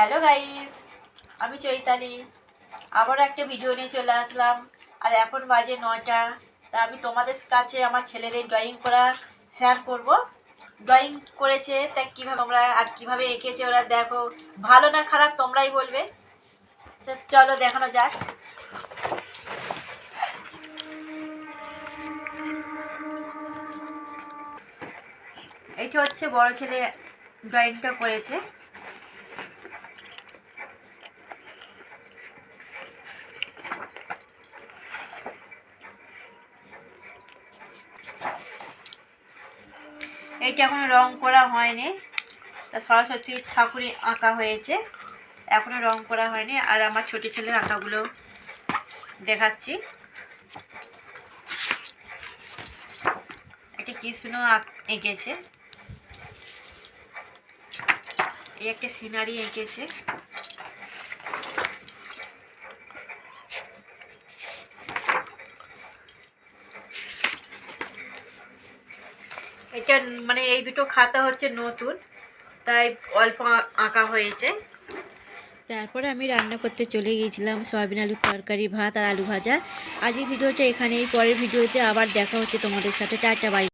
Hello guys, আমি চৈতালি আবারও একটা ভিডিও নিয়ে চলে আসলাম। আর এখন বাজে 9টা। তা আমি তোমাদের কাছে আমার ছেলেদের ড্রয়িং করা শেয়ার করব। ড্রয়িং করেছে তা কীভাবে আমরা আর কীভাবে এঁকেছে ওরা, দেখো ভালো না খারাপ তোমরাই বলবে। চলো দেখানো যাক। এইটা হচ্ছে বড় ছেলে ড্রয়িংটা করেছে। এইটা এখনো রং করা হয়নি, তা সরস্বতী ঠাকুরই আঁকা হয়েছে, এখনো রং করা হয়নি। আর আমার ছোট ছেলের আঁকাগুলো দেখাচ্ছি। এটা কৃষ্ণ এঁকেছে, এই একটা সিনারি এঁকেছে। এটা মানে এই দুটো খাতা হচ্ছে নতুন, তাই অল্প আঁকা হয়েছে। তারপরে আমি রান্না করতে চলে গিয়েছিলাম সয়াবিন আলুর তরকারি, ভাত আর আলু ভাজা। আজ এই ভিডিওটা এখানেই, পরের ভিডিওতে আবার দেখা হচ্ছে তোমাদের সাথে। Tata bye.